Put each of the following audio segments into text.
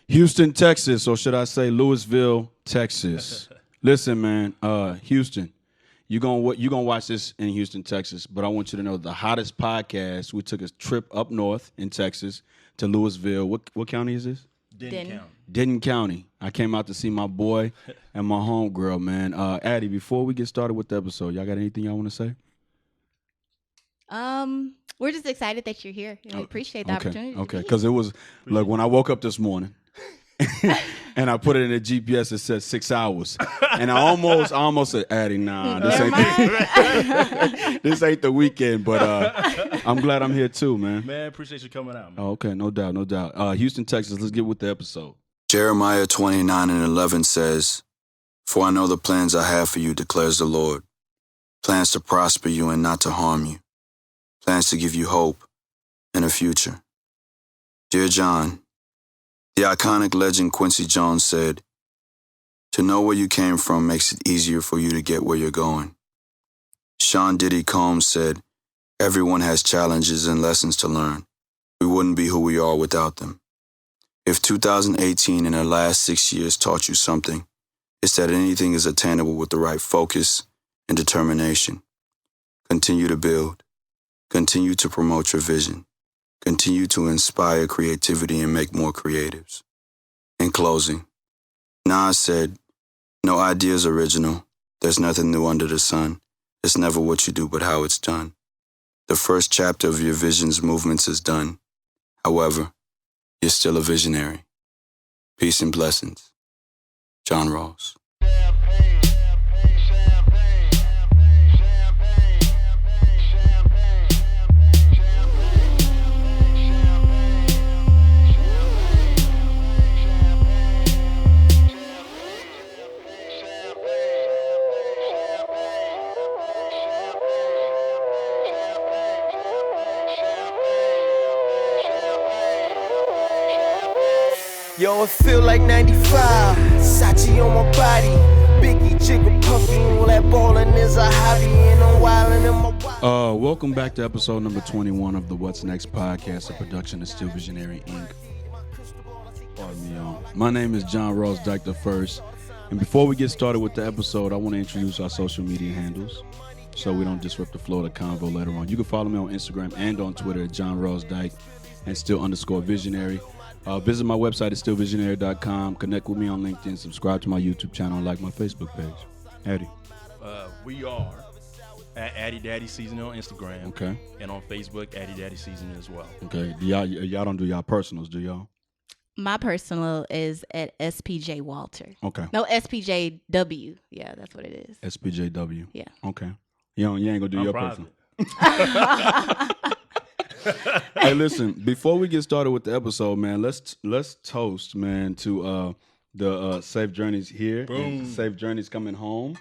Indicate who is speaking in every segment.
Speaker 1: Houston, Texas, or should I say Lewisville, Texas. Listen, man, Houston, you're gonna watch this in Houston, Texas, but I want you to know the hottest podcast. We took a trip up north in Texas to Lewisville. What county is this?
Speaker 2: Denton County.
Speaker 1: Denton County. I came out to see my boy and my homegirl, man. Addy, before we get started with the episode, y'all got anything y'all want to say?
Speaker 3: We're just excited that you're here. We appreciate the opportunity.
Speaker 1: Okay, because it was like when I woke up this morning and I put it in the GPS, it said 6 hours, and I almost said, "Addy, nah, this ain't the weekend." But I'm glad I'm here too, man.
Speaker 2: Man, appreciate you coming out, man.
Speaker 1: Oh, okay, no doubt. Houston, Texas. Let's get with the episode.
Speaker 4: Jeremiah 29:11 says, "For I know the plans I have for you, declares the Lord, plans to prosper you and not to harm you, plans to give you hope and a future." Dear John, the iconic legend Quincy Jones said, "To know where you came from makes it easier for you to get where you're going." Sean Diddy Combs said, "Everyone has challenges and lessons to learn. We wouldn't be who we are without them." If 2018 and the last 6 years taught you something, it's that anything is attainable with the right focus and determination. Continue to build. Continue to promote your vision. Continue to inspire creativity and make more creatives. In closing, Nas said, "No idea is original. There's nothing new under the sun. It's never what you do, but how it's done. The first chapter of your vision's movements is done. However, you're still a visionary. Peace and blessings. John Ross."
Speaker 5: Yo, it feel like 95, Sachi on my body, Biggie, Jigga, Puffy, all that ballin' is a hobby, and I'm wildin' in my body.
Speaker 1: Welcome back to episode number 21 of the What's Next podcast, a production of Still Visionary Inc. Pardon me, y'all. My name is John Ross Dike II, and before we get started with the episode, I want to introduce our social media handles so we don't disrupt the flow of the convo later on. You can follow me on Instagram and on Twitter at John Ross Dike and still_visionary. Visit my website at stillvisionary.com. Connect with me on LinkedIn. Subscribe to my YouTube channel and like my Facebook page. Addy.
Speaker 2: We are at Addy Daddy Seasoning on Instagram.
Speaker 1: Okay.
Speaker 2: And on Facebook, Addy Daddy Seasoning as well.
Speaker 1: Okay. Y'all don't do y'all personals, do y'all?
Speaker 3: My personal is at SPJ Walter.
Speaker 1: Okay.
Speaker 3: No, SPJW. Yeah, that's what it is.
Speaker 1: SPJW.
Speaker 3: Yeah.
Speaker 1: Okay. You ain't gonna do your
Speaker 2: private.
Speaker 1: personal. Hey, listen, before we get started with the episode, man, let's toast, man, to the safe journeys here.
Speaker 2: Boom.
Speaker 1: And safe journeys coming home.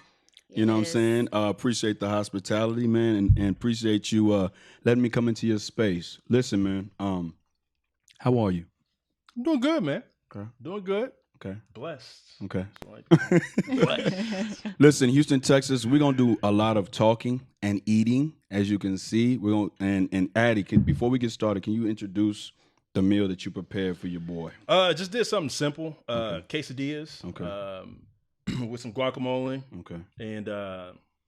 Speaker 1: You know what I'm saying? Appreciate the hospitality, man, and appreciate you letting me come into your space. Listen, man, how are you?
Speaker 2: I'm doing good, man.
Speaker 1: Okay.
Speaker 2: Doing good.
Speaker 1: Okay.
Speaker 2: Blessed.
Speaker 1: Okay.
Speaker 2: Blessed.
Speaker 1: Listen, Houston, Texas, we're gonna do a lot of talking and eating, as you can see. We're gonna and Addy, before we get started, can you introduce the meal that you prepared for your boy?
Speaker 2: Just did something simple. Quesadillas.
Speaker 1: Okay.
Speaker 2: With some guacamole.
Speaker 1: Okay.
Speaker 2: And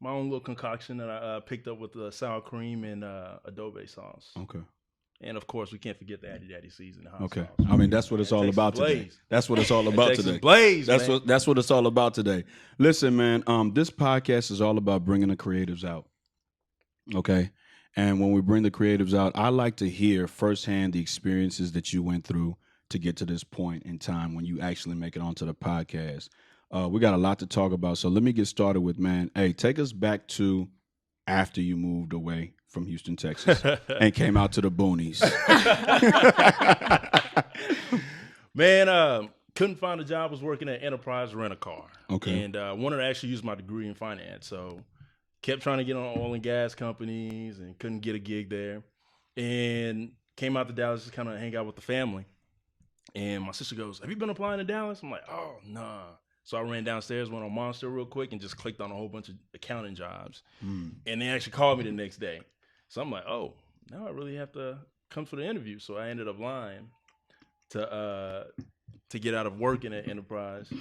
Speaker 2: my own little concoction that I picked up with the sour cream and adobe sauce.
Speaker 1: Okay.
Speaker 2: And of course, we can't forget the Addy Daddy Seasoning.
Speaker 1: Okay. I mean, that's what it's all
Speaker 2: Texas
Speaker 1: about today.
Speaker 2: Blaze.
Speaker 1: That's what it's all about
Speaker 2: Texas
Speaker 1: today.
Speaker 2: Blaze,
Speaker 1: That's
Speaker 2: man.
Speaker 1: what it's all about today. Listen, man, this podcast is all about bringing the creatives out. Okay? And when we bring the creatives out, I like to hear firsthand the experiences that you went through to get to this point in time when you actually make it onto the podcast. We got a lot to talk about. So let me get started with, man, hey, take us back to after you moved away from Houston, Texas, and came out to the boonies.
Speaker 2: Man, couldn't find a job. Was working at Enterprise Rent-A-Car.
Speaker 1: Okay.
Speaker 2: And wanted to actually use my degree in finance. So kept trying to get on oil and gas companies and couldn't get a gig there. And came out to Dallas to kind of hang out with the family. And my sister goes, "Have you been applying to Dallas?" I'm like, "Oh, nah." So I ran downstairs, went on Monster real quick, and just clicked on a whole bunch of accounting jobs. And they actually called me the next day. So I'm like, oh, now I really have to come for the interview. So I ended up lying to to get out of working at Enterprise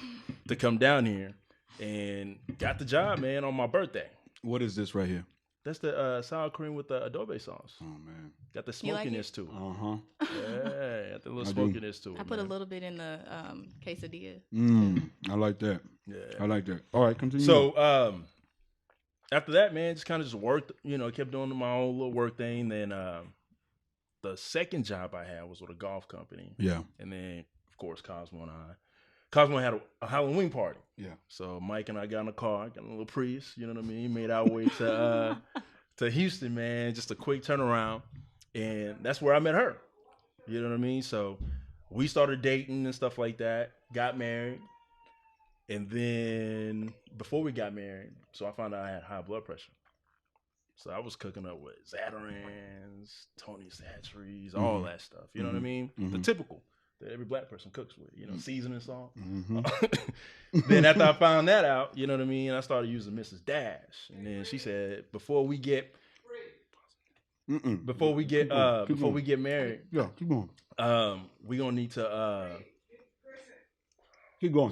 Speaker 2: to come down here, and got the job, man, on my birthday.
Speaker 1: What is this right here?
Speaker 2: That's the sour cream with the adobe sauce.
Speaker 1: Oh man,
Speaker 2: Got the
Speaker 3: You like
Speaker 2: smokiness to it. Yeah, got the little
Speaker 1: I do.
Speaker 2: smokiness to it.
Speaker 3: I put a
Speaker 2: man.
Speaker 3: little bit in the quesadilla.
Speaker 1: I like that.
Speaker 2: Yeah.
Speaker 1: I like that. All right, continue.
Speaker 2: So after that, man, just kind of just worked. Kept doing my own little work thing. Then the second job I had was with a golf company.
Speaker 1: yeah,
Speaker 2: And then, of course, Cosmo and I. Cosmo had a Halloween party.
Speaker 1: yeah.
Speaker 2: So Mike and I got in a car, got in a little Prius, you know what I mean? Made our way to Houston, man. Just a quick turnaround. And that's where I met her. You know what I mean? So we started dating and stuff like that. Got married. And then before we got married, so I found out I had high blood pressure. So I was cooking up with Zatarans, Tonys Chachere, all that stuff. You know what I mean? The typical that every black person cooks with, seasoning salt. Then after I found that out, you know what I mean, I started using Mrs. Dash. And then she said, before we get married,
Speaker 1: Yeah, keep going.
Speaker 2: we gonna need to
Speaker 1: Keep going,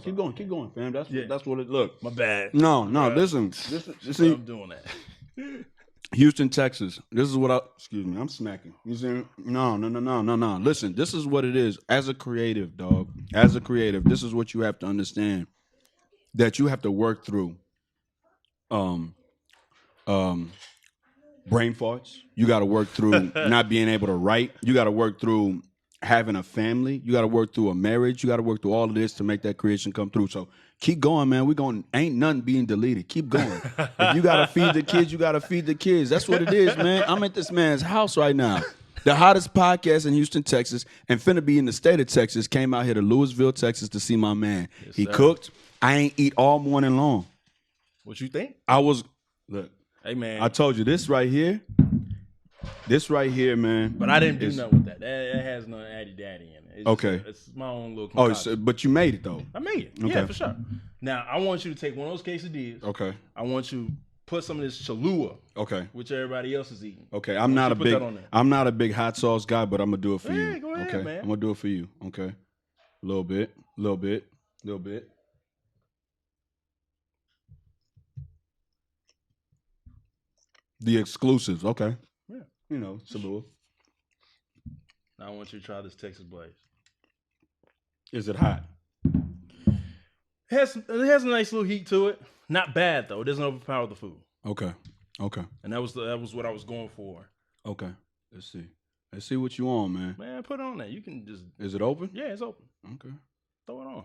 Speaker 1: fam. That's what it look.
Speaker 2: my bad.
Speaker 1: No, listen. See,
Speaker 2: I'm doing that.
Speaker 1: Houston, Texas. This is what excuse me, I'm smacking. You see? No. Listen, this is what it is. As a creative, dog. As a creative, this is what you have to understand. That you have to work through brain farts. You got to work through not being able to write. You got to work through having a family. You got to work through a marriage. You got to work through all of this to make that creation come through. So keep going, man. Ain't nothing being deleted. Keep going. If you got to feed the kids, you got to feed the kids. That's what it is, man. I'm at this man's house right now. The hottest podcast in Houston, Texas, and finna be in the state of Texas, came out here to Lewisville, Texas to see my man.
Speaker 2: Yes,
Speaker 1: he
Speaker 2: sir.
Speaker 1: cooked. I ain't eat all morning long.
Speaker 2: What you think?
Speaker 1: Look,
Speaker 2: Hey, man.
Speaker 1: I told you this right here, man.
Speaker 2: But I didn't do nothing with that. That has no Addy Daddy in it. It's
Speaker 1: Okay.
Speaker 2: It's my own little
Speaker 1: Oh,
Speaker 2: concoction.
Speaker 1: but you made it though.
Speaker 2: I made it.
Speaker 1: Okay.
Speaker 2: Yeah, for sure. Now, I want you to take one of those quesadillas.
Speaker 1: Okay.
Speaker 2: I want you to put some of this Cholula,
Speaker 1: Okay.
Speaker 2: which everybody else is eeking.
Speaker 1: Okay.
Speaker 2: I want you to put that on there.
Speaker 1: I'm not a big hot sauce guy, but I'm gonna do it for
Speaker 2: Yeah,
Speaker 1: you.
Speaker 2: go ahead,
Speaker 1: okay.
Speaker 2: man.
Speaker 1: I'm gonna do it for you. Okay. A little bit. The exclusives. Okay.
Speaker 2: Yeah.
Speaker 1: Cholula.
Speaker 2: Now, I want you to try this Texas Blaze.
Speaker 1: Is it hot?
Speaker 2: It has a nice little heat to it. Not bad though. It doesn't overpower the food.
Speaker 1: Okay.
Speaker 2: And that was what I was going for.
Speaker 1: Okay. Let's see what you on, man.
Speaker 2: Man, put it on there. You can just
Speaker 1: Is it open?
Speaker 2: yeah, it's open.
Speaker 1: Okay.
Speaker 2: Throw it on.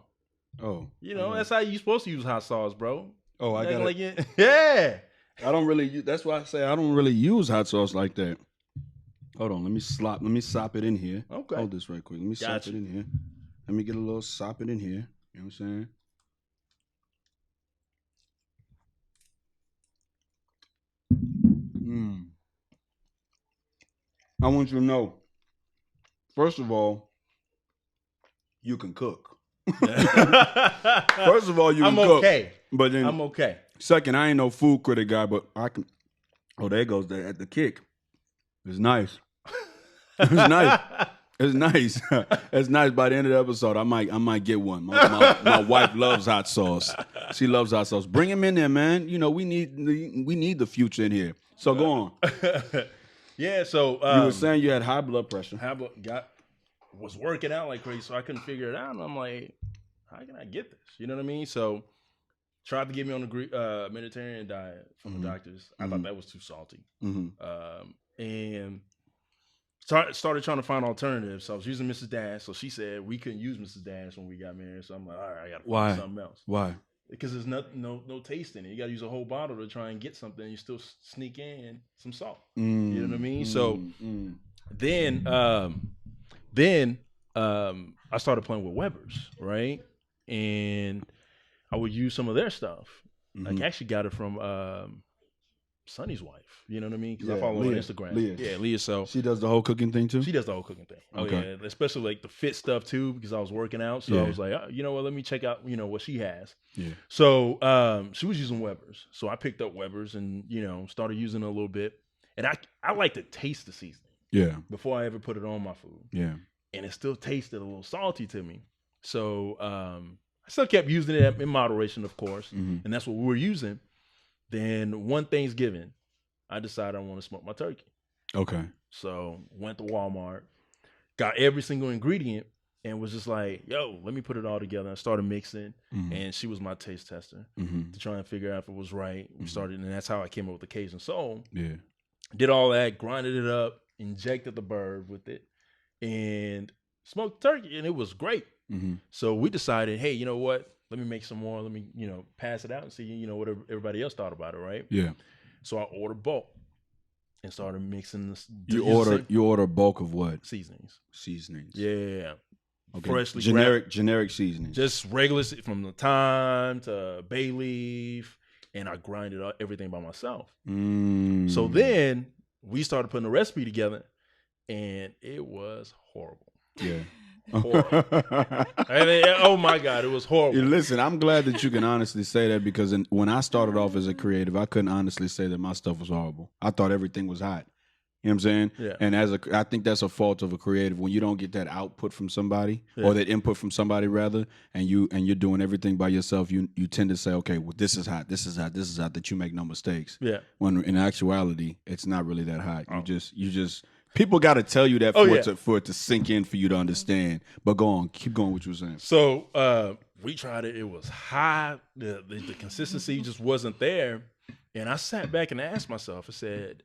Speaker 1: Oh.
Speaker 2: That's how you supposed to use hot sauce, bro.
Speaker 1: Oh, I got it.
Speaker 2: Yeah.
Speaker 1: I don't really. That's why I say I don't really use hot sauce like that. Hold on, let me sop it in here.
Speaker 2: Okay.
Speaker 1: Hold this right quick. Let me sop
Speaker 2: Gotcha.
Speaker 1: it in here. Let me get a little sop it in here. You know what I'm saying? I want you to know. First of all, you can cook. First of all, you can
Speaker 2: I'm
Speaker 1: cook.
Speaker 2: okay.
Speaker 1: But then
Speaker 2: I'm okay.
Speaker 1: second, I ain't no food critic guy, but I can. Oh, there goes the kick. It's nice. It's nice. It's nice. It's nice. By the end of the episode, I might get one. My wife loves hot sauce. She loves hot sauce. Bring him in there, man. We need the future in here. So go on.
Speaker 2: Yeah. So
Speaker 1: You were saying you had high blood pressure.
Speaker 2: was working out like crazy, so I couldn't figure it out. And I'm like, how can I get this? You know what I mean? So tried to get me on the Mediterranean diet from the doctors. I thought that was too salty. And started trying to find alternatives. So I was using Mrs. Dash. So she said we couldn't use Mrs. Dash when we got married. So I'm like, all right, I got to find something else.
Speaker 1: Why?
Speaker 2: Because there's no taste in it. You got to use a whole bottle to try and get something. You still sneak in some salt. You know what I mean? So then I started playing with Weber's, right? And I would use some of their stuff. Like, I actually got it from Sonny's wife. You know what I mean? Because I follow her on Instagram. Leah. So
Speaker 1: She does the whole cooking thing too?
Speaker 2: she does the whole cooking thing.
Speaker 1: Okay.
Speaker 2: Oh yeah, especially like the fit stuff too, because I was working out. So
Speaker 1: Yeah.
Speaker 2: I was like, you know what? Let me check out, what she has.
Speaker 1: Yeah.
Speaker 2: So she was using Weber's. So I picked up Weber's and started using it a little bit. And I like to taste the seasoning
Speaker 1: Yeah.
Speaker 2: before I ever put it on my food.
Speaker 1: Yeah.
Speaker 2: And it still tasted a little salty to me. So I still kept using it in moderation, of course,
Speaker 1: Mhm.
Speaker 2: and that's what we were using. Then one Thanksgiving, I decided I want to smoke my turkey.
Speaker 1: Okay.
Speaker 2: So went to Walmart, got every single ingredient, and was just like, yo, let me put it all together. I started mixing,
Speaker 1: Mhm.
Speaker 2: and she was my taste tester
Speaker 1: Mhm.
Speaker 2: to try and figure out if it was right. We started, and that's how I came up with the Cajun Soul.
Speaker 1: Yeah.
Speaker 2: Did all that, grinded it up, injected the bird with it, and smoked turkey, and it was great.
Speaker 1: Mhm.
Speaker 2: So we decided, hey, you know what? Let me make some more. Let me, pass it out and see, what everybody else thought about it, right?
Speaker 1: Yeah.
Speaker 2: So I ordered bulk and started mixing this.
Speaker 1: You order bulk of what?
Speaker 2: Seasonings.
Speaker 1: Seasonings.
Speaker 2: Yeah.
Speaker 1: Okay.
Speaker 2: Freshly
Speaker 1: generic seasonings.
Speaker 2: just regular, from the thyme to bay leaf, and I grinded everything by myself.
Speaker 1: Mm.
Speaker 2: So then we started putting the recipe together, and it was horrible.
Speaker 1: Yeah.
Speaker 2: Horrible. Oh my God, it was horrible.
Speaker 1: Listen, I'm glad that you can honestly say that, because when I started off as a creative, I couldn't honestly say that my stuff was horrible. I thought everything was hot. You know what I'm saying?
Speaker 2: Yeah.
Speaker 1: And I think that's a fault of a creative, when you don't get that output from somebody, or that input from somebody rather, and you're doing everything by yourself. You tend to say, okay, well, this is hot, that you make no mistakes.
Speaker 2: Yeah.
Speaker 1: When in actuality, it's not really that hot. You just people got to tell you that for it to sink in for you to understand. But go on, keep going. What you were saying.
Speaker 2: So we tried it. It was hot. The consistency just wasn't there. And I sat back and asked myself, I said,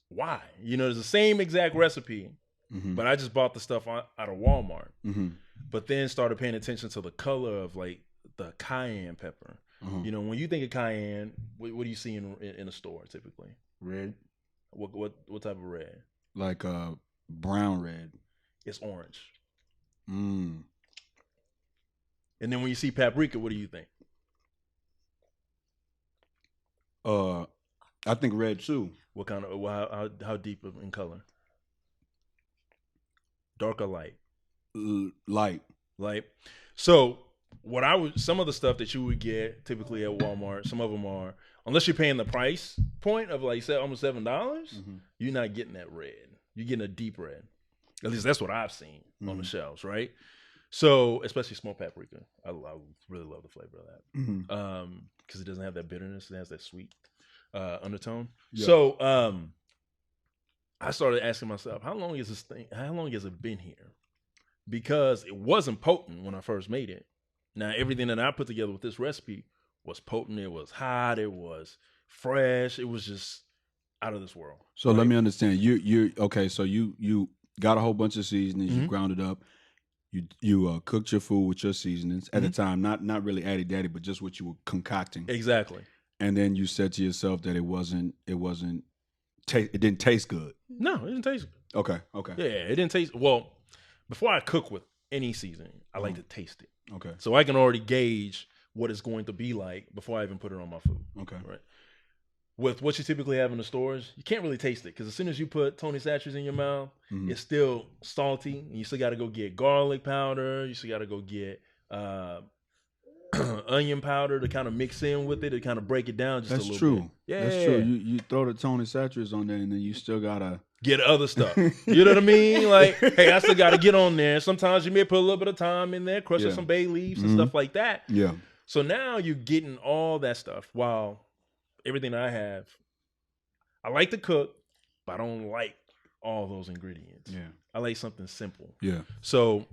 Speaker 2: why? It's the same exact recipe, but I just bought the stuff out of Walmart.
Speaker 1: Mm-hmm.
Speaker 2: But then started paying attention to the color of like the cayenne pepper. When you think of cayenne, what do you see in a store typically?
Speaker 1: Red.
Speaker 2: What type of red?
Speaker 1: Like brown red.
Speaker 2: It's orange.
Speaker 1: Mm.
Speaker 2: And then when you see paprika, what do you think?
Speaker 1: I think red too.
Speaker 2: What kind of how deep in color? Dark or light?
Speaker 1: Light.
Speaker 2: Light. So some of the stuff that you would get typically at Walmart, some of them are, unless you're paying the price point of like say almost $7, you're not getting that red. You're getting a deep red. At least that's what I've seen on the shelves, right? So especially smoked paprika, I really love the flavor of that because it doesn't have that bitterness. It has that sweet undertone. Yeah. So I started asking myself, how long has it been here? Because it wasn't potent when I first made it. Now everything that I put together with this recipe was potent. It was hot. It was fresh. It was just out of this world.
Speaker 1: So let me understand. You okay? So you got a whole bunch of seasonings. You ground it up. You cooked your food with your seasonings at the time. Not really Addy Daddy, but just what you were concocting.
Speaker 2: Exactly.
Speaker 1: And then you said to yourself that it didn't taste good.
Speaker 2: No, it didn't taste good.
Speaker 1: Okay.
Speaker 2: Yeah, it didn't taste well. Before I cook with any seasoning, I like to taste it.
Speaker 1: Okay.
Speaker 2: So I can already gauge what it's going to be like before I even put it on my food.
Speaker 1: Okay.
Speaker 2: Right. With what you typically have in the stores, you can't really taste it because as soon as you put Tonys Chachere in your mouth, it's still salty. And you still got to go get garlic powder. You still got to go get onion powder to kind of mix in with it to kind of break it down just a little bit. Yeah,
Speaker 1: that's true. You throw the Tonys Chachere on there, and then you still gotta
Speaker 2: get other stuff. You know what I mean? Like, hey, I still got to get on there. Sometimes you may put a little bit of thyme in there, crush some bay leaves and stuff like that.
Speaker 1: Yeah.
Speaker 2: So now you're getting all that stuff while everything I have, I like to cook, but I don't like all those ingredients.
Speaker 1: Yeah.
Speaker 2: I like something simple.
Speaker 1: Yeah.
Speaker 2: So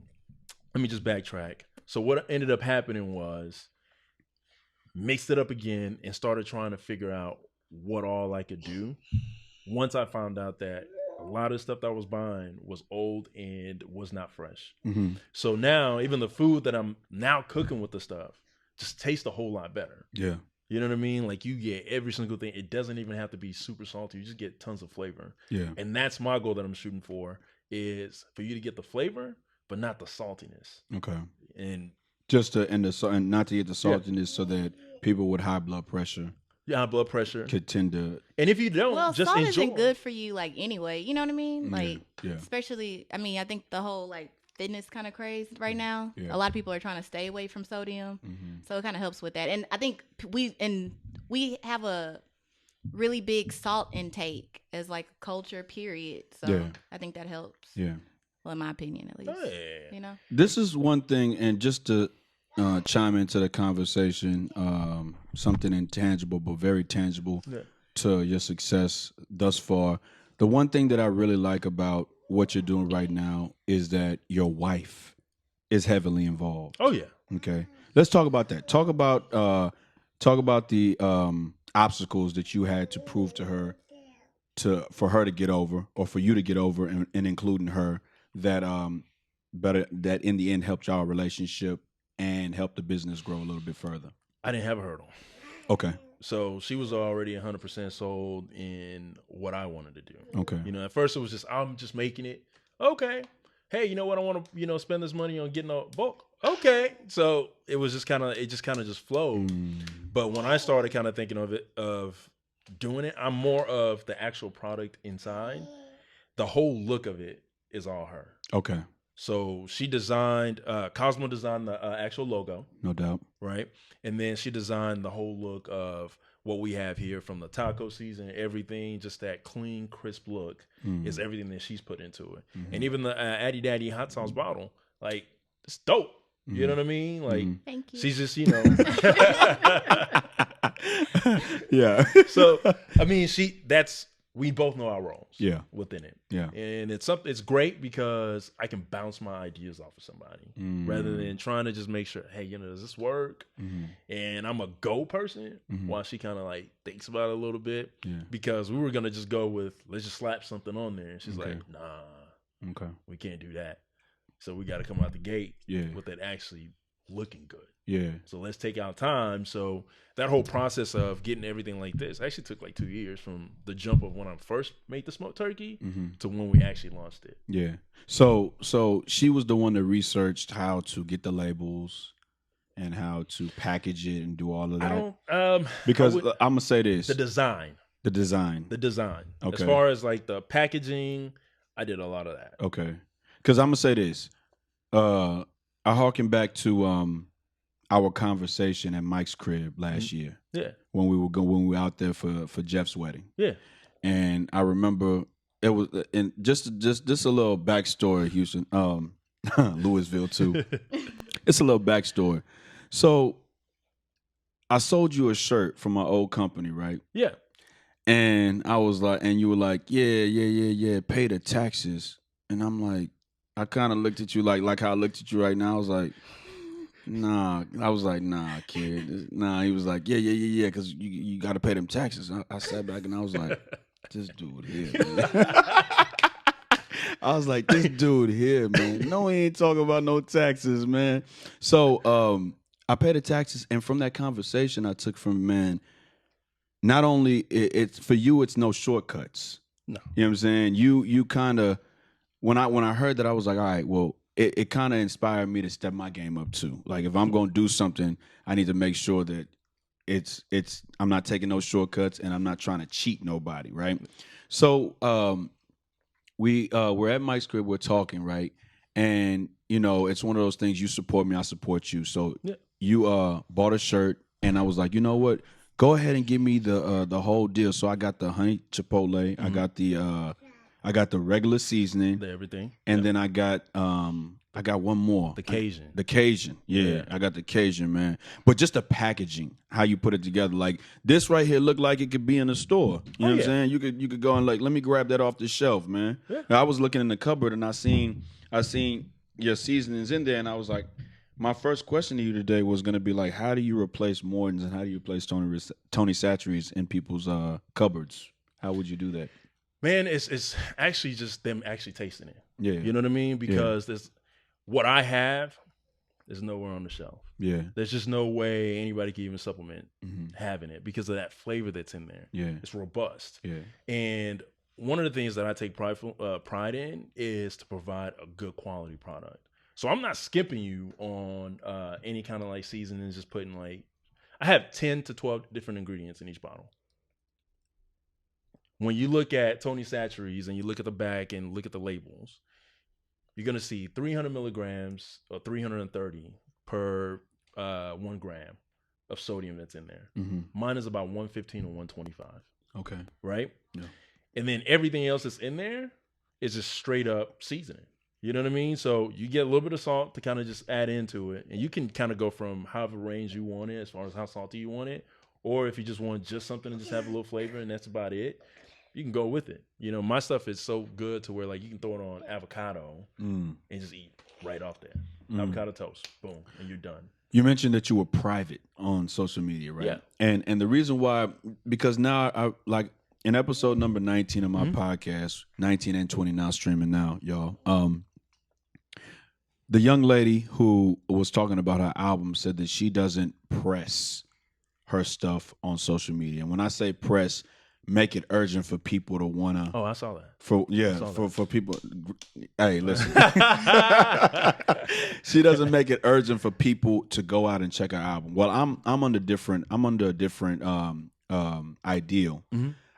Speaker 2: let me just backtrack. So what ended up happening was mixed it up again and started trying to figure out what all I could do. Once I found out that a lot of stuff that I was buying was old and was not fresh. So now even the food that I'm now cooking with the stuff just tastes a whole lot better.
Speaker 1: Yeah.
Speaker 2: You know what I mean? Like you get every single thing. It doesn't even have to be super salty. You just get tons of flavor.
Speaker 1: Yeah.
Speaker 2: And that's my goal that I'm shooting for is for you to get the flavor, but not the saltiness.
Speaker 1: Okay.
Speaker 2: And
Speaker 1: just to and not to get the saltiness so that people with high blood pressure.
Speaker 2: Yeah, high blood pressure
Speaker 1: could tend to.
Speaker 2: And if you don't, just
Speaker 3: salt
Speaker 2: enjoy.
Speaker 3: isn't good for you, like anyway. You know what I mean? Like,
Speaker 1: yeah.
Speaker 3: Especially, I mean, I think the whole like fitness kind of craze right now.
Speaker 1: Yeah.
Speaker 3: A lot of people are trying to stay away from sodium, so it kind of helps with that. And I think we have a really big salt intake as like a culture. Period. So I think that helps.
Speaker 1: Yeah.
Speaker 3: Well, in my opinion, at least.
Speaker 2: Oh, yeah.
Speaker 3: You know.
Speaker 1: This is one thing, and just to chime into the conversation, something intangible but very tangible to your success thus far. The one thing that I really like about what you're doing right now is that your wife is heavily involved.
Speaker 2: Oh yeah.
Speaker 1: Okay, let's talk about that. Talk about the obstacles that you had to prove to her, for her to get over, or for you to get over, and including her, that that in the end helped y'all relationship and helped the business grow a little bit further.
Speaker 2: I didn't have a hurdle.
Speaker 1: Okay.
Speaker 2: So she was already 100% sold in what I wanted to do.
Speaker 1: Okay.
Speaker 2: You know, at first it was just, I'm just making it. Okay. Hey, you know what? I want to, spend this money on getting a bulk. Okay. So it was just kind of, just flowed. But when I started kind of thinking of doing it, I'm more of the actual product inside. The whole look of it is all her.
Speaker 1: Okay.
Speaker 2: So she designed, Cosmo designed the actual logo.
Speaker 1: No doubt.
Speaker 2: Right. And then she designed the whole look of what we have here, from the taco season, everything, just that clean, crisp look is everything that she's put into it. And even the Addy Daddy hot sauce bottle, like, it's dope. You know what I mean? Like,
Speaker 3: Thank you.
Speaker 2: she's just,
Speaker 1: Yeah.
Speaker 2: So, I mean, we both know our roles within it.
Speaker 1: Yeah.
Speaker 2: And it's great because I can bounce my ideas off of somebody rather than trying to just make sure, hey, does this work? And I'm a go person while she kind of like thinks about it a little bit because we were going to just go with, let's just slap something on there. And she's like, nah, we can't do that. So we got to come out the gate with it actually looking good.
Speaker 1: Yeah.
Speaker 2: So let's take our time. So that whole process of getting everything like this actually took like 2 years, from the jump of when I first made the smoked turkey to when we actually launched it. Yeah.
Speaker 1: So she was the one that researched how to get the labels and how to package it and do all of that. Because I'm gonna say this:
Speaker 2: the design.
Speaker 1: Okay.
Speaker 2: As far as like the packaging, I did a lot of that.
Speaker 1: Okay. Because I'm gonna say this: I harken back to our conversation at Mike's crib last year.
Speaker 2: Yeah.
Speaker 1: When we were out there for Jeff's wedding.
Speaker 2: Yeah.
Speaker 1: And I remember it was, and just a little backstory, Houston, Lewisville too. It's a little backstory. So I sold you a shirt from my old company, right?
Speaker 2: Yeah.
Speaker 1: And I was like, and you were like, yeah, pay the taxes. And I'm like, I kind of looked at you like how I looked at you right now. I was like, nah. I was like, nah, kid. Nah. He was like, yeah, because you got to pay them taxes. I sat back and I was like, this dude here, man. I was like, this dude here, man. No, he ain't talking about no taxes, man. So I paid the taxes, and from that conversation I took from, man, not only it's for you, it's no shortcuts.
Speaker 2: No.
Speaker 1: You know what I'm saying? You kind of, when I heard that, I was like, all right, well, it kind of inspired me to step my game up too. Like, if I'm going to do something, I need to make sure that I'm not taking no shortcuts and I'm not trying to cheat nobody, right? So we're at Mike's crib, we're talking, right? And it's one of those things, you support me, I support you. So you bought a shirt, and I was like, you know what? Go ahead and give me the whole deal. So I got the honey chipotle, I got the regular seasoning,
Speaker 2: everything,
Speaker 1: and then I got one more.
Speaker 2: The Cajun.
Speaker 1: The Cajun. Yeah, I got the Cajun, man. But just the packaging, how you put it together. Like, this right here looked like it could be in a store. You know what I'm saying? You could go and, like, let me grab that off the shelf, man. Yeah. I was looking in the cupboard and I seen your seasonings in there, and I was like, my first question to you today was going to be like, how do you replace Morton's and how do you replace Tonys Chachere's in people's cupboards? How would you do that?
Speaker 2: Man, it's actually just them actually tasting it.
Speaker 1: Yeah.
Speaker 2: You know what I mean? Because there's what I have is nowhere on the shelf.
Speaker 1: Yeah.
Speaker 2: There's just no way anybody can even supplement having it because of that flavor that's in there.
Speaker 1: Yeah.
Speaker 2: It's robust.
Speaker 1: Yeah.
Speaker 2: And one of the things that I take pride in is to provide a good quality product. So I'm not skipping you on any kind of like seasonings, just putting like, I have 10 to 12 different ingredients in each bottle. When you look at Tonys Chachere's and you look at the back and look at the labels, you're going to see 300 milligrams or 330 per 1 gram of sodium that's in there. Mine is about 115 or 125.
Speaker 1: Okay.
Speaker 2: Right?
Speaker 1: Yeah.
Speaker 2: And then everything else that's in there is just straight up seasoning. You know what I mean? So you get a little bit of salt to kind of just add into it. And you can kind of go from however range you want it as far as how salty you want it. Or if you just want just something to just have a little flavor and that's about it, you can go with it. You know, my stuff is so good to where like you can throw it on avocado and just eat right off there. Avocado toast, boom, and you're done.
Speaker 1: You mentioned that you were private on social media, right?
Speaker 2: Yeah.
Speaker 1: And the reason why, because now I like in episode number 19 of my podcast, 19 and 20 now streaming now, y'all. The young lady who was talking about her album said that she doesn't press her stuff on social media. And when I say press, make it urgent for people to wanna.
Speaker 2: Oh, I saw that.
Speaker 1: For people. Hey, listen. She doesn't make it urgent for people to go out and check her album. Well, I'm under a different ideal.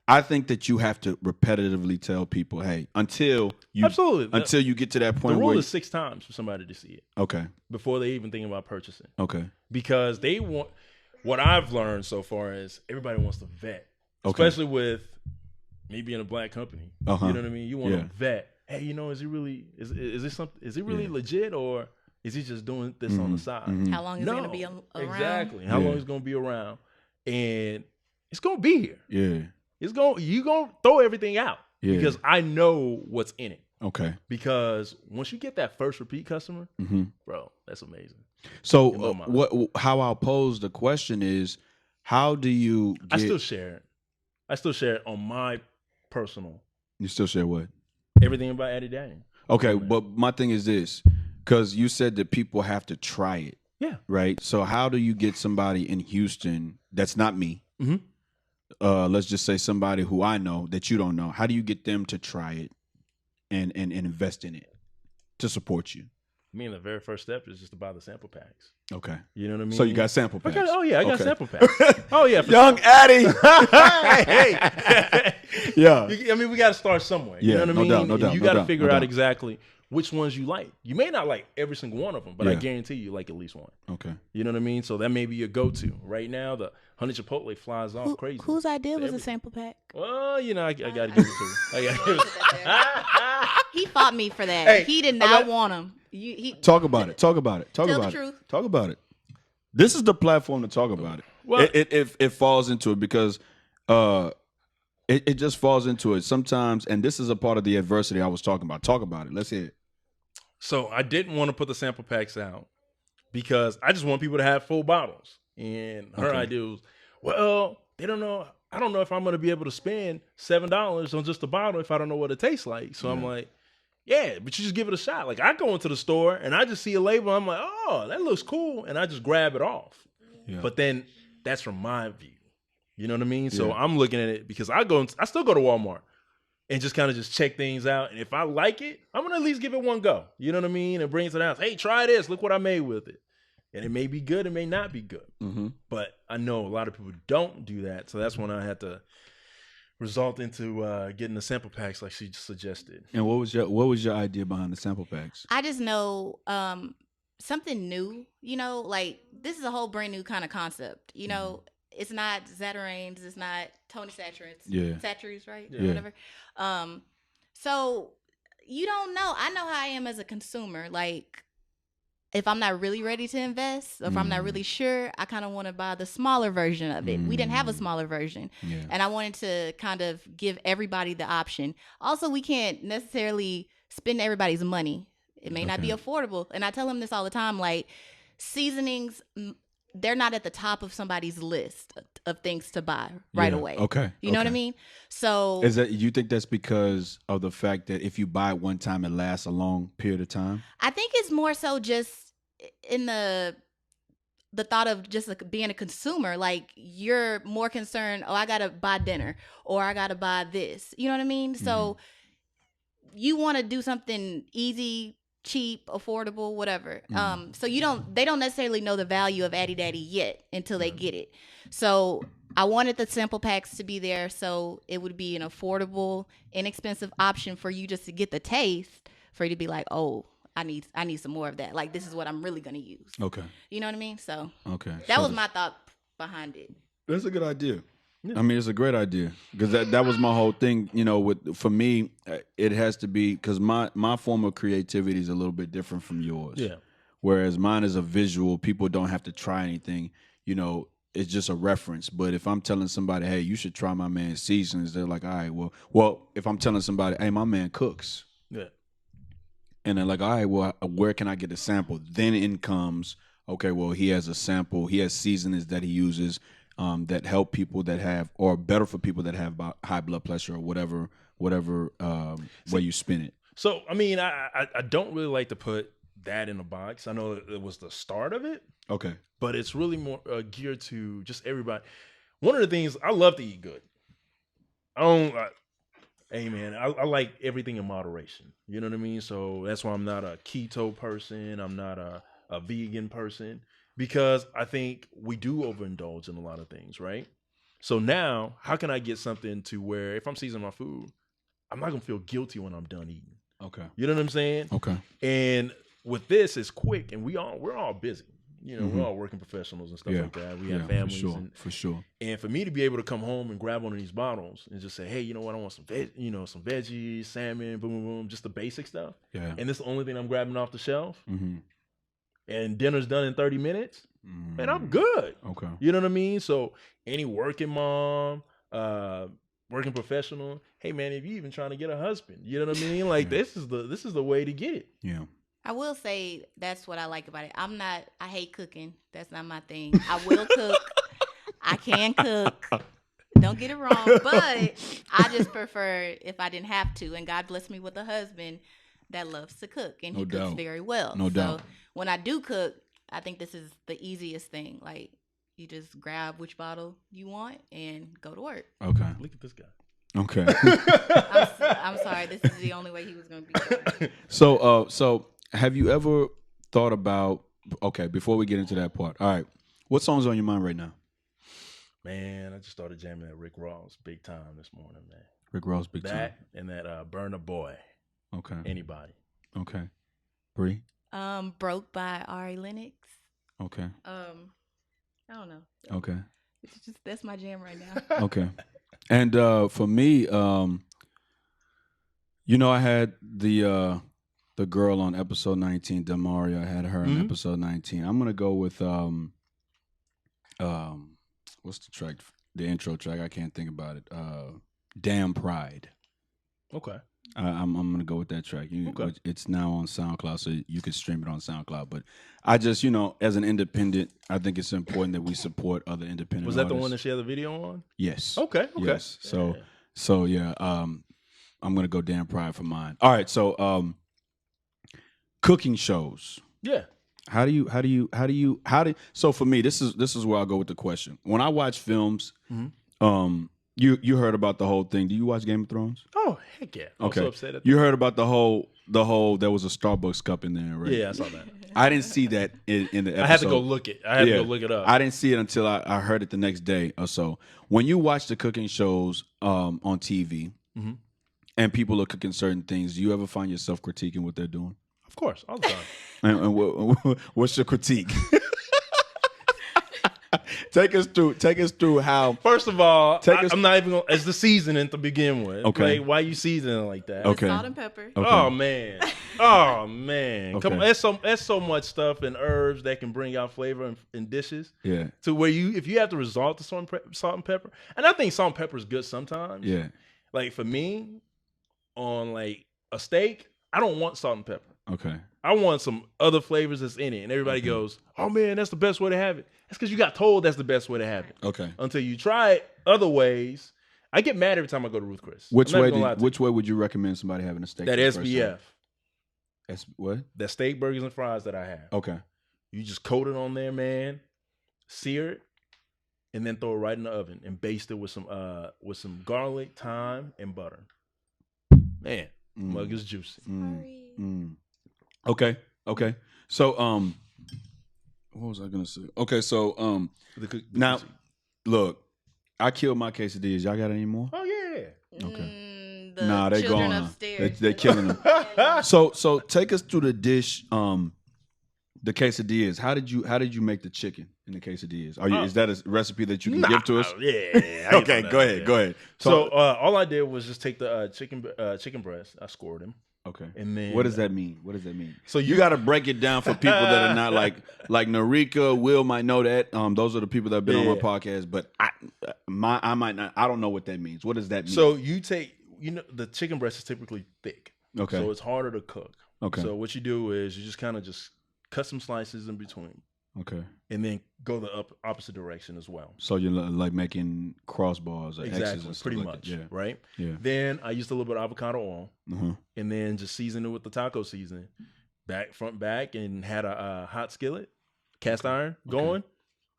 Speaker 1: I think that you have to repetitively tell people, hey, until you get to that point
Speaker 2: the rule
Speaker 1: where
Speaker 2: is 6 times for somebody to see it.
Speaker 1: Okay.
Speaker 2: Before they even think about purchasing.
Speaker 1: Okay.
Speaker 2: Because they want. What I've learned so far is everybody wants to vet.
Speaker 1: Okay.
Speaker 2: Especially with me being a black company. You know what I mean? You want to vet. Hey, you know, is he really legit, or is he just doing this on the side?
Speaker 3: How long is it going to be around?
Speaker 2: Exactly. How long is it going to be around? And it's going to be here.
Speaker 1: Yeah.
Speaker 2: You going to throw everything out because I know what's in it.
Speaker 1: Okay.
Speaker 2: Because once you get that first repeat customer, bro, that's amazing.
Speaker 1: So how I'll pose the question is, how do you
Speaker 2: I still share it on my personal.
Speaker 1: You still share what?
Speaker 2: Everything about Addy Daddy.
Speaker 1: Okay, but my thing is this, because you said that people have to try it.
Speaker 2: Yeah.
Speaker 1: Right? So how do you get somebody in Houston that's not me? Let's just say somebody who I know that you don't know. How do you get them to try it and invest in it to support you?
Speaker 2: I mean, the very first step is just to buy the sample packs.
Speaker 1: Okay.
Speaker 2: You know what I mean?
Speaker 1: So you got sample packs.
Speaker 2: I got sample packs. Oh, yeah.
Speaker 1: Young Addy.
Speaker 2: Hey.
Speaker 1: Yeah.
Speaker 2: I mean, we got to start somewhere. You know what I mean?
Speaker 1: No doubt.
Speaker 2: You got to figure out exactly which ones you like. You may not like every single one of them, but I guarantee you like at least one.
Speaker 1: Okay.
Speaker 2: You know what I mean? So that may be your go-to. Right now, the honey chipotle flies off crazy.
Speaker 3: Whose idea was a sample pack?
Speaker 2: Well, you know, I got to give it to him.
Speaker 3: He fought me for that.
Speaker 2: Hey,
Speaker 3: he did not want them.
Speaker 1: Talk about it.
Speaker 3: Tell the truth.
Speaker 1: Talk about it. This is the platform to talk about it.
Speaker 2: Well,
Speaker 1: it falls into it because it just falls into it sometimes, and this is a part of the adversity I was talking about. Talk about it. Let's hear it.
Speaker 2: So I didn't want to put the sample packs out because I just want people to have full bottles. And her idea was, well, they don't know. I don't know if I'm going to be able to spend $7 on just a bottle if I don't know what it tastes like. So I'm like, yeah, but you just give it a shot. Like I go into the store and I just see a label. I'm like, oh, that looks cool. And I just grab it off. Yeah. But then that's from my view. You know what I mean? So I'm looking at it because I still go to Walmart and just kind of just check things out. And if I like it, I'm going to at least give it one go. You know what I mean? And bring it to the house. Hey, try this. Look what I made with it. And it may be good. It may not be good. But I know a lot of people don't do that. So that's when I had to result into getting the sample packs like she suggested.
Speaker 1: And what was your idea behind the sample packs?
Speaker 3: I just know something new. You know, like this is a whole brand new kind of concept. You know, it's not Zatarain's. It's not Tonys Chachere. Chachere's, right?
Speaker 1: Yeah.
Speaker 3: Whatever. So you don't know. I know how I am as a consumer. Like, if I'm not really ready to invest, or if I'm not really sure, I kind of want to buy the smaller version of it. We didn't have a smaller version. And I wanted to kind of give everybody the option. Also, we can't necessarily spend everybody's money. It may not be affordable. And I tell them this all the time, like seasonings, they're not at the top of somebody's list of things to buy right away.
Speaker 1: Okay.
Speaker 3: You know what I mean? So
Speaker 1: is that, you think that's because of the fact that if you buy it one time, it lasts a long period of time?
Speaker 3: I think it's more so just in the thought of just like being a consumer. Like you're more concerned, oh, I gotta buy dinner or I gotta buy this. You know what I mean? So you want to do something easy, cheap, affordable, whatever. So they don't necessarily know the value of Addy Daddy yet until they get it. So I wanted the sample packs to be there so it would be an affordable, inexpensive option for you just to get the taste, for you to be like, oh, I need some more of that. Like this is what I'm really gonna use. Okay. You know what I mean? So that was my thought behind it.
Speaker 1: That's a good idea. I mean, it's a great idea because that was my whole thing. You know, for me, it has to be because my form of creativity is a little bit different from yours.
Speaker 2: Yeah.
Speaker 1: Whereas mine is a visual. People don't have to try anything. You know, it's just a reference. But if I'm telling somebody, hey, you should try my man's seasonings, they're like, all right, well, if I'm telling somebody, hey, my man cooks.
Speaker 2: Yeah.
Speaker 1: And they're like, all right, well, where can I get a sample? Then in comes, okay, well, he has a sample. He has seasonings that he uses that help people that have, or better for people that have high blood pressure or whatever way you spin it.
Speaker 2: So, I mean, I don't really like to put that in a box. I know it was the start of it.
Speaker 1: Okay.
Speaker 2: But it's really more geared to just everybody. One of the things, I love to eat good. Hey, man, I like everything in moderation. You know what I mean? So that's why I'm not a keto person. I'm not a vegan person because I think we do overindulge in a lot of things, right? So now, how can I get something to where if I'm seasoning my food, I'm not going to feel guilty when I'm done eating.
Speaker 1: Okay.
Speaker 2: You know what I'm saying?
Speaker 1: Okay.
Speaker 2: And with this, it's quick, and we're all busy. You know, we're all working professionals and stuff like that. We have families,
Speaker 1: for sure.
Speaker 2: And for me to be able to come home and grab one of these bottles and just say, hey, you know what? I want some some veggies, salmon, boom, boom, boom, just the basic stuff.
Speaker 1: Yeah.
Speaker 2: And this is the only thing I'm grabbing off the shelf.
Speaker 1: Mm-hmm.
Speaker 2: And dinner's done in 30 minutes. Man, I'm good.
Speaker 1: Okay.
Speaker 2: You know what I mean? So any working mom, working professional, hey man, if you even trying to get a husband, you know what I mean? Like this is the way to get it.
Speaker 1: Yeah.
Speaker 3: I will say that's what I like about it. I hate cooking. That's not my thing. I will cook. I can cook. Don't get it wrong. But I just prefer if I didn't have to. And God bless me with a husband that loves to cook. And he cooks very well.
Speaker 1: No doubt.
Speaker 3: So when I do cook, I think this is the easiest thing. Like you just grab which bottle you want and go to work.
Speaker 1: Okay.
Speaker 2: Look at this guy.
Speaker 1: Okay.
Speaker 3: I'm sorry. This is the only way he was going to be doing.
Speaker 1: So have you ever thought about, okay, before we get into that part, all right, what song's on your mind right now?
Speaker 2: Man, I just started jamming that Rick Ross big time this morning, man.
Speaker 1: Rick Ross big time.
Speaker 2: That and that Burn a Boy.
Speaker 1: Okay.
Speaker 2: Anybody.
Speaker 1: Okay. Bree?
Speaker 3: Broke by Ari Lennox.
Speaker 1: Okay.
Speaker 3: I don't know.
Speaker 1: Okay.
Speaker 3: It's just that's my jam right now.
Speaker 1: Okay. And for me, I had the girl on episode 19, Demaria. I had her in episode 19. I'm gonna go with what's the track? The intro track. I can't think about it. Damn Pride.
Speaker 2: Okay.
Speaker 1: I'm gonna go with that track.
Speaker 2: Okay.
Speaker 1: It's now on SoundCloud, so you can stream it on SoundCloud. But I just, as an independent, I think it's important that we support other independent.
Speaker 2: Was that the
Speaker 1: artists.
Speaker 2: one that she had the video on?
Speaker 1: Yes.
Speaker 2: Okay.
Speaker 1: Yes. So yeah. I'm gonna go Damn Pride for mine. All right. So cooking shows.
Speaker 2: Yeah.
Speaker 1: So for me, this is where I'll go with the question. When I watch films, you heard about the whole thing. Do you watch Game of Thrones?
Speaker 2: Oh, heck yeah. I'm
Speaker 1: Okay.
Speaker 2: so upset at
Speaker 1: You heard about the whole there was a Starbucks cup in there, right?
Speaker 2: Yeah, I saw that.
Speaker 1: I didn't see that in the episode.
Speaker 2: I had to go look it. I had to go look it up.
Speaker 1: I didn't see it until I heard it the next day or so. When you watch the cooking shows on TV and people are cooking certain things, do you ever find yourself critiquing what they're doing?
Speaker 2: Of course, all the time.
Speaker 1: And what's your critique? Take us through how.
Speaker 2: First of all, I'm not even gonna. It's the seasoning to begin with.
Speaker 1: Okay.
Speaker 2: Like, why you seasoning like that?
Speaker 1: Okay.
Speaker 3: Salt and pepper.
Speaker 1: Okay.
Speaker 2: Oh man. Oh man.
Speaker 1: Okay.
Speaker 2: Come on. There's so much stuff and herbs that can bring out flavor in dishes.
Speaker 1: Yeah.
Speaker 2: To where if you have to resort to salt and pepper, and I think salt and pepper is good sometimes.
Speaker 1: Yeah.
Speaker 2: Like for me, on like a steak, I don't want salt and pepper.
Speaker 1: Okay.
Speaker 2: I want some other flavors that's in it. And everybody goes, oh man, that's the best way to have it. That's because you got told that's the best way to have it.
Speaker 1: Okay.
Speaker 2: Until you try it other ways. I get mad every time I go to Ruth Chris.
Speaker 1: Which way would you recommend somebody having a steak?
Speaker 2: That
Speaker 1: for the first
Speaker 2: SBF.
Speaker 1: time? What?
Speaker 2: That steak, burgers, and fries that I have.
Speaker 1: Okay.
Speaker 2: You just coat it on there, man. Sear it. And then throw it right in the oven. And baste it with some garlic, thyme, and butter. Man, mug is juicy.
Speaker 1: Okay. So, what was I gonna say? Okay, so now, look, I killed my quesadillas. Y'all got any more?
Speaker 2: Oh yeah.
Speaker 1: Okay.
Speaker 3: The
Speaker 1: they
Speaker 3: children
Speaker 1: gone.
Speaker 3: upstairs.
Speaker 1: They're killing them. So take us through the dish. The quesadillas. How did you make the chicken? in the quesadillas? Is that a recipe that you can give to us?
Speaker 2: Yeah.
Speaker 1: Okay, go ahead.
Speaker 2: So all I did was just take the chicken breast. I scored them.
Speaker 1: Okay.
Speaker 2: And then
Speaker 1: what does that mean?
Speaker 2: So
Speaker 1: You got to break it down for people that are not like Narika. Will might know that. Those are the people that have been on my podcast, but I might not. I don't know what that means. What does that mean?
Speaker 2: So you take, the chicken breast is typically thick.
Speaker 1: Okay.
Speaker 2: So it's harder to cook.
Speaker 1: Okay.
Speaker 2: So what you do is you just kind of just cut some slices in between.
Speaker 1: Okay.
Speaker 2: And then go the opposite direction as well.
Speaker 1: So you're like making crossbars or X's and stuff
Speaker 2: pretty
Speaker 1: like
Speaker 2: much,
Speaker 1: that. Yeah.
Speaker 2: right?
Speaker 1: Yeah.
Speaker 2: Then I used a little bit of avocado oil,
Speaker 1: Mm-hmm.
Speaker 2: and then just seasoned it with the taco seasoning, front back, and had a hot skillet, cast iron going.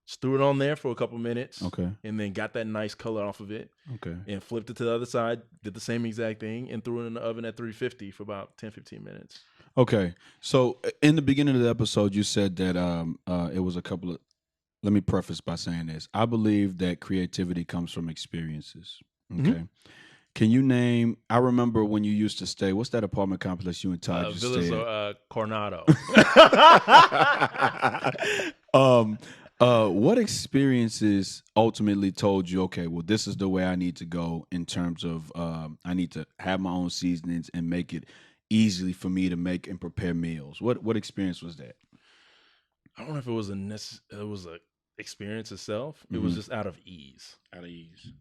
Speaker 2: Just threw it on there for a couple minutes.
Speaker 1: Okay.
Speaker 2: And then got that nice color off of it.
Speaker 1: Okay.
Speaker 2: And flipped it to the other side, did the same exact thing, and threw it in the oven at 350 for about 10, 15 minutes.
Speaker 1: Okay. So in the beginning of the episode, you said that it was a couple of. Let me preface by saying this. I believe that creativity comes from experiences. Okay.
Speaker 2: Mm-hmm.
Speaker 1: Can you name? I remember when you used to stay. What's that apartment complex you and Todd used to stay
Speaker 2: Villas Coronado.
Speaker 1: What experiences ultimately told you, okay, well, this is the way I need to go in terms of I need to have my own seasonings and make it easily for me to make and prepare meals. What experience was that?
Speaker 2: I don't know if it was a experience itself. It was just out of ease.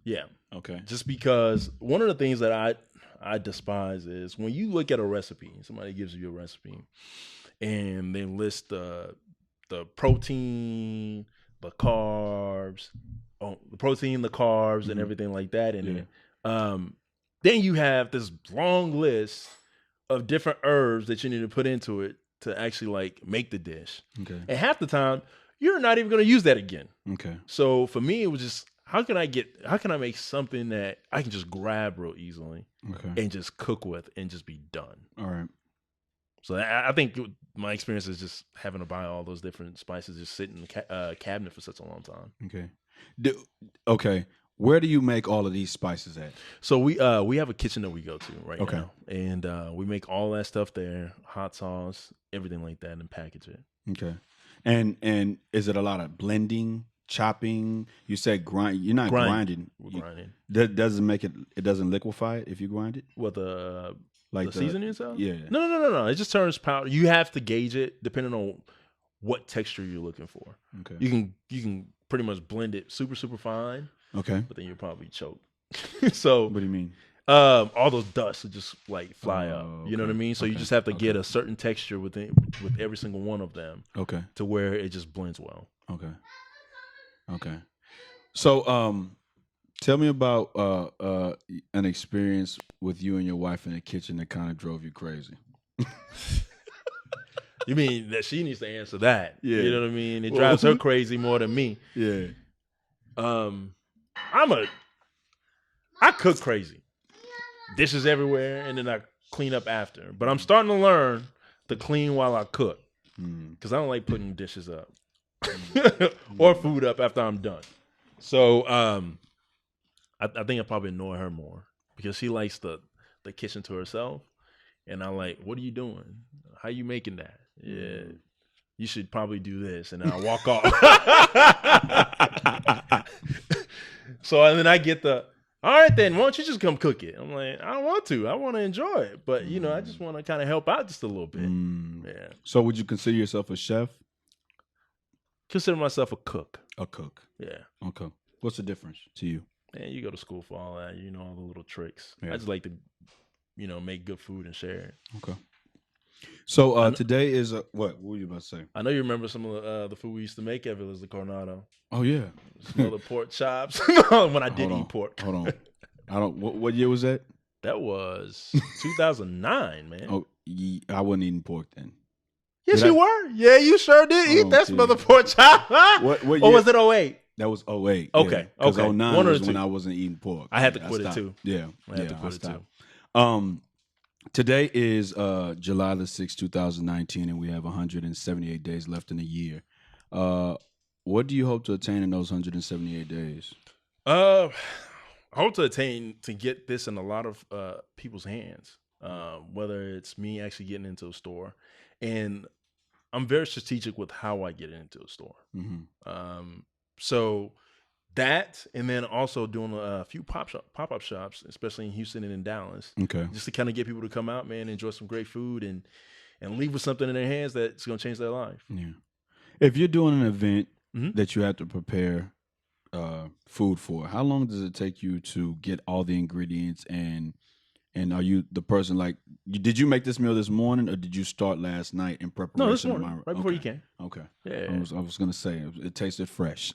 Speaker 2: Yeah.
Speaker 1: Okay.
Speaker 2: Just because one of the things that I despise is when you look at a recipe, somebody gives you a recipe and they list the protein, the carbs, and everything like that in it. Then you have this long list of different herbs that you need to put into it to actually like make the dish.
Speaker 1: Okay.
Speaker 2: And half the time you're not even going to use that again.
Speaker 1: Okay.
Speaker 2: So for me, it was just, how can I make something that I can just grab real easily and just cook with and just be done.
Speaker 1: All right.
Speaker 2: So I think my experience is just having to buy all those different spices just sit in the cabinet for such a long time.
Speaker 1: Okay. Okay. Where do you make all of these spices at?
Speaker 2: So we have a kitchen that we go to right
Speaker 1: Okay.
Speaker 2: now, and we make all that stuff there, hot sauce, everything like that, and package it.
Speaker 1: Okay. And is it a lot of blending, chopping? You said grind. You're not grinding.
Speaker 2: We're grinding.
Speaker 1: That doesn't make it. It doesn't liquefy it if you grind it.
Speaker 2: What the
Speaker 1: Like
Speaker 2: the seasoning itself?
Speaker 1: Yeah.
Speaker 2: No. It just turns powder. You have to gauge it depending on what texture you're looking for.
Speaker 1: Okay.
Speaker 2: You can pretty much blend it super fine.
Speaker 1: Okay.
Speaker 2: But then you'll probably choke. So
Speaker 1: What do you mean?
Speaker 2: all those dusts will just like fly up. You know what I
Speaker 1: okay,
Speaker 2: mean? So you
Speaker 1: okay,
Speaker 2: just have to get a certain texture with every single one of them.
Speaker 1: Okay.
Speaker 2: To where it just blends well.
Speaker 1: Okay. So tell me about an experience with you and your wife in the kitchen that kind of drove you crazy.
Speaker 2: You mean that she needs to answer that?
Speaker 1: Yeah.
Speaker 2: You know what I mean? It drives her crazy more than me.
Speaker 1: Yeah.
Speaker 2: I cook crazy. Dishes everywhere, and then I clean up after. But I'm starting to learn to clean while I cook. Because I don't like putting dishes up. Or food up after I'm done. So I think I probably annoy her more. Because she likes the kitchen to herself. And I'm like, what are you doing? How you making that? Yeah. You should probably do this. And then I walk off. So and then I get all right then, why don't you just come cook it? I'm like, I don't want to. I want to enjoy it. But, I just want to kind of help out just a little bit. Yeah.
Speaker 1: So would you consider yourself a chef?
Speaker 2: Consider myself a cook.
Speaker 1: A cook.
Speaker 2: Yeah.
Speaker 1: Okay. What's the difference to you?
Speaker 2: Man, you go to school for all that. You know all the little tricks.
Speaker 1: Yeah.
Speaker 2: I just like to, make good food and share it.
Speaker 1: Okay. So today is what were you about to say?
Speaker 2: I know you remember some of the food we used to make at Villas de Coronado.
Speaker 1: Oh yeah.
Speaker 2: Some of the pork chops. When I did eat pork.
Speaker 1: Hold on. I don't. What year was that?
Speaker 2: That was 2009, man.
Speaker 1: Oh, I wasn't eating pork then.
Speaker 2: Yes,
Speaker 1: Did
Speaker 2: you were. Yeah, you sure did eat that smothered pork chop.
Speaker 1: What
Speaker 2: or
Speaker 1: year?
Speaker 2: was it 08?
Speaker 1: That was 08.
Speaker 2: Okay.
Speaker 1: Because
Speaker 2: Okay.
Speaker 1: 09
Speaker 2: One or
Speaker 1: was
Speaker 2: two.
Speaker 1: when I wasn't eating pork.
Speaker 2: I had to quit it
Speaker 1: stopped.
Speaker 2: too.
Speaker 1: Yeah.
Speaker 2: I had to quit it too.
Speaker 1: stopped. Today is July the 6th, 2019, and we have 178 days left in the year. What do you hope to attain in those 178 days?
Speaker 2: I hope to get this in a lot of people's hands, whether it's me actually getting into a store. And I'm very strategic with how I get into a store.
Speaker 1: Mm-hmm.
Speaker 2: So that, and then also doing a few pop-up shops, especially in Houston and in Dallas.
Speaker 1: Okay.
Speaker 2: Just to kind of get people to come out, man, enjoy some great food and leave with something in their hands that's going to change their life.
Speaker 1: Yeah. If you're doing an event
Speaker 2: Mhm.
Speaker 1: that you have to prepare food for, how long does it take you to get all the ingredients and are you the person like? Did you make this meal this morning, or did you start last night in preparation?
Speaker 2: No, this morning, right before you
Speaker 1: Okay.
Speaker 2: came.
Speaker 1: Okay.
Speaker 2: Yeah.
Speaker 1: I was gonna say it tasted fresh.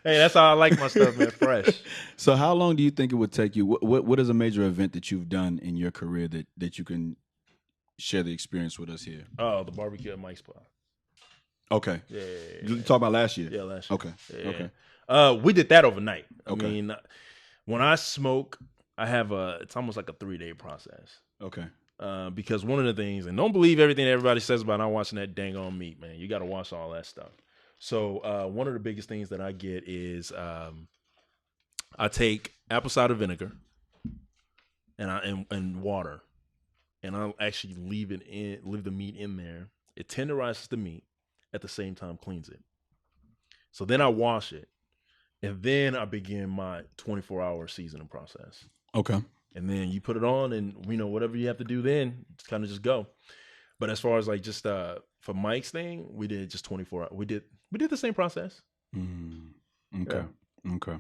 Speaker 2: Hey, that's how I like my stuff, man. Fresh.
Speaker 1: So, how long do you think it would take you? What is a major event that you've done in your career that you can share the experience with us here?
Speaker 2: Oh, the barbecue at Mike's Spot.
Speaker 1: Okay.
Speaker 2: Yeah.
Speaker 1: You talk about last year.
Speaker 2: Yeah, last year.
Speaker 1: Okay.
Speaker 2: Yeah.
Speaker 1: Okay.
Speaker 2: We did that overnight.
Speaker 1: Okay.
Speaker 2: I mean, when I smoke, I have it's almost like a 3-day process.
Speaker 1: Okay.
Speaker 2: Because one of the things, and don't believe everything everybody says about not watching that dang on meat, man. You got to watch all that stuff. So one of the biggest things that I get is I take apple cider vinegar and water, and I'll actually leave the meat in there. It tenderizes the meat, at the same time cleans it. So then I wash it, and then I begin my 24-hour seasoning process.
Speaker 1: Okay.
Speaker 2: And then you put it on, and whatever you have to do then, kind of just go. But as far as like just for Mike's thing, we did just 24 hours. We did the same process.
Speaker 1: Okay.
Speaker 2: Yeah.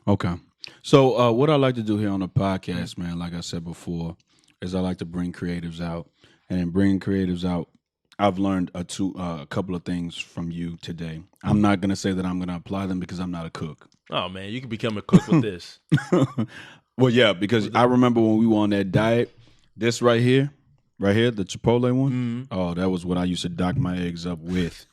Speaker 1: Okay. So what I like to do here on the podcast, man, like I said before, is I like to bring creatives out, and in bringing creatives out, I've learned a couple of things from you today. I'm not gonna say that I'm gonna apply them because I'm not a cook.
Speaker 2: Oh man, you can become a cook with this.
Speaker 1: Well, yeah, because I remember when we were on that diet, this right here, the Chipotle one.
Speaker 2: Mm-hmm.
Speaker 1: Oh, that was what I used to dock my eggs up with.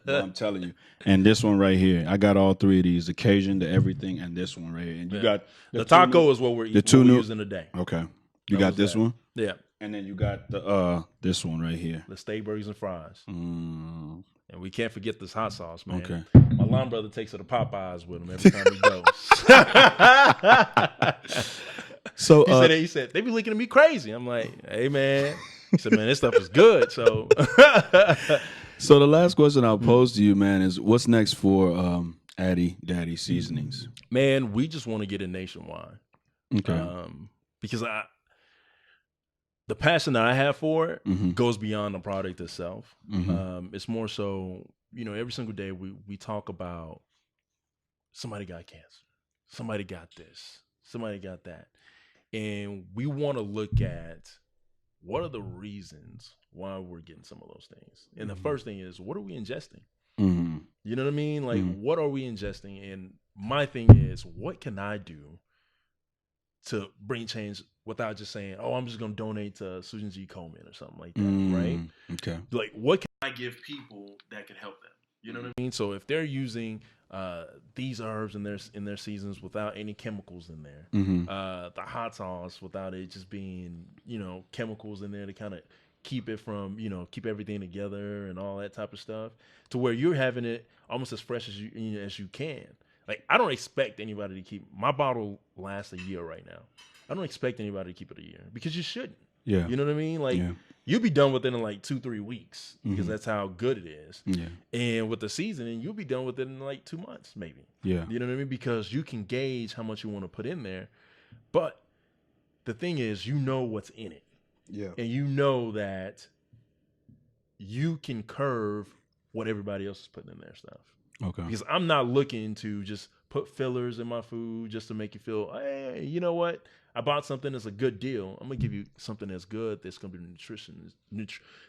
Speaker 1: I'm telling you. And this one right here, I got all three of these: the Cajun, the everything, and this one right here. And you got
Speaker 2: the taco is what we're using today.
Speaker 1: Okay, you got this one.
Speaker 2: Yeah.
Speaker 1: And then you got the this one right here.
Speaker 2: The steak, burgers, and fries.
Speaker 1: Mm.
Speaker 2: And we can't forget this hot sauce, man.
Speaker 1: Okay.
Speaker 2: My line brother takes it to Popeyes with him every time he goes.
Speaker 1: So
Speaker 2: he said, they be looking at me crazy. I'm like, hey, man. He said, man, this stuff is good. So
Speaker 1: So the last question I'll pose to you, man, is what's next for Addy Daddy Seasonings?
Speaker 2: Man, we just want to get it nationwide.
Speaker 1: Okay.
Speaker 2: Because the passion that I have for it
Speaker 1: Mm-hmm.
Speaker 2: goes beyond the product itself.
Speaker 1: Mm-hmm.
Speaker 2: It's more so, every single day we talk about somebody got cancer, somebody got this, somebody got that. And we want to look at what are the reasons why we're getting some of those things. And the first thing is, what are we ingesting?
Speaker 1: Mm-hmm.
Speaker 2: You know what I mean? Like, what are we ingesting? And my thing is, what can I do to bring change without just saying, oh, I'm just going to donate to Susan G. Komen or something like that, right?
Speaker 1: Okay.
Speaker 2: Like, what can I give people that can help them? You know what I mean? So if they're using these herbs in their seasons without any chemicals in there, the hot sauce without it just being, chemicals in there to kind of keep it from, keep everything together and all that type of stuff, to where you're having it almost as fresh as you can. Like, I don't expect anybody to keep my bottle lasts a year right now. I don't expect anybody to keep it a year because you shouldn't.
Speaker 1: Yeah.
Speaker 2: You know what I mean? Like, you'll be done with it in like 2-3 weeks because that's how good it is.
Speaker 1: Yeah.
Speaker 2: And with the seasoning, you'll be done with it in like 2 months, maybe.
Speaker 1: Yeah.
Speaker 2: You know what I mean? Because you can gauge how much you want to put in there. But the thing is, you know what's in it.
Speaker 1: Yeah.
Speaker 2: And you know that you can curve what everybody else is putting in their stuff.
Speaker 1: Okay.
Speaker 2: Because I'm not looking to just put fillers in my food just to make you feel, hey, you know what? I bought something that's a good deal. I'm gonna give you something that's good, that's gonna be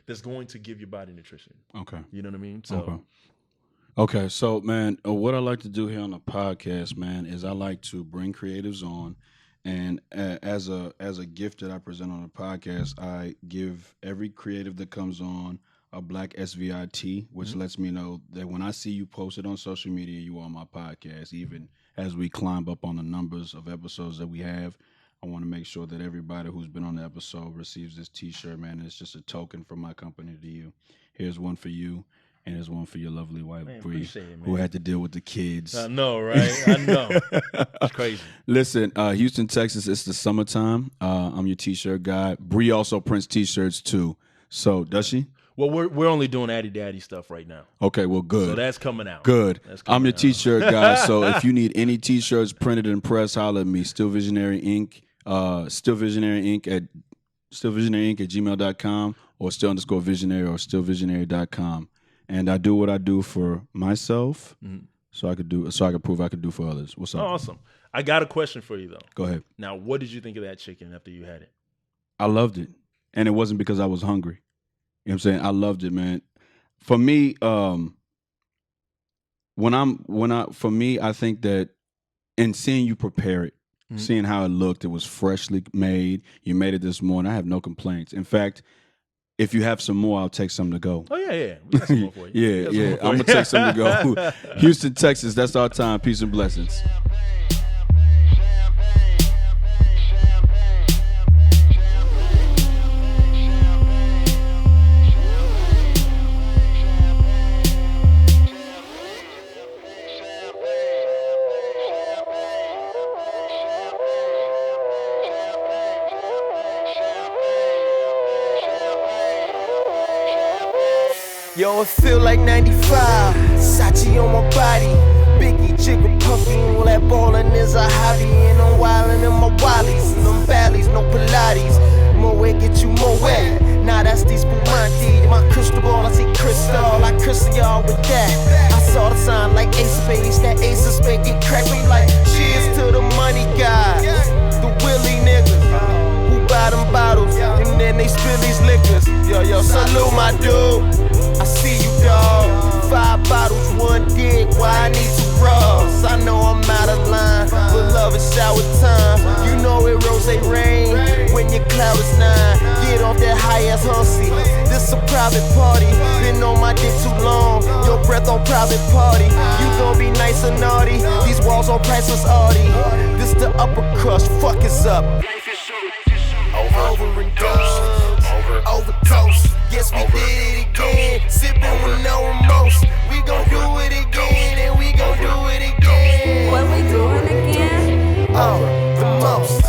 Speaker 2: that's going to give your body nutrition.
Speaker 1: Okay.
Speaker 2: You know what I mean? So,
Speaker 1: Okay. So, man, what I like to do here on the podcast, man, is I like to bring creatives on, and as a gift that I present on the podcast, I give every creative that comes on a black SVIT, which lets me know that when I see you posted on social media, you are on my podcast. Even as we climb up on the numbers of episodes that we have, I want to make sure that everybody who's been on the episode receives this T-shirt, man. It's just a token from my company to you. Here's one for you, and here's one for your lovely wife, Brie, who had to deal with the kids.
Speaker 2: I know, right? I know. It's crazy.
Speaker 1: Listen, Houston, Texas, it's the summertime. I'm your T-shirt guy. Brie also prints T-shirts too. So does she?
Speaker 2: Well, we're only doing Addy Daddy stuff right now.
Speaker 1: Okay, well, good.
Speaker 2: So that's coming out.
Speaker 1: Good.
Speaker 2: That's coming
Speaker 1: I'm your
Speaker 2: out.
Speaker 1: t-shirt guy. So if you need any t-shirts printed and pressed, holler at me. Still Visionary Inc. Still Visionary Inc. at gmail.com or still_visionary or stillvisionary.com. And I do what I do for myself, so I could prove I could do for others. What's up?
Speaker 2: Awesome. I got a question for you though.
Speaker 1: Go ahead.
Speaker 2: Now, what did you think of that chicken after you had it?
Speaker 1: I loved it, and it wasn't because I was hungry. You know what I'm saying? I loved it, man. For me, I think that in seeing you prepare it, seeing how it looked, it was freshly made. You made it this morning. I have no complaints. In fact, if you have some more, I'll take some to go.
Speaker 2: Oh yeah. We got some more for you.
Speaker 1: Yeah. I'm gonna take some to go. Houston, Texas. That's our time. Peace and blessings.
Speaker 5: Yo, it feel like 95, Sachi on my body, Biggie, jigger, puffy, all that ballin' is a hobby, and I'm wildin' in my wallies, and them valleys, no Pilates, more way get you more wet, nah that's the Spumante, my crystal ball, I see crystal, I crystal y'all with that, I saw the sign like ace of spades, that ace of spades get cracked, me like cheers to the money guys, the Willie niggas, who buy them bottles, and then they spill these liquors, yo, salute my dude. I see you, dawg. 5 bottles, 1 dick. Why I need 2 bras? I know I'm out of line, but love is shower time. You know it rose rain when your cloud is 9. Get off that high ass hussy. This a private party. Been on my dick too long. Your breath on private party. You gon' be nice and naughty. These walls on priceless Audi. This the upper crust. Fuck is up. Overdose. Overdose. Yes, we did it again. Sippin' with no remorse. We gon' do it again, and we gon' do it again.
Speaker 6: What we doing again?
Speaker 5: The most.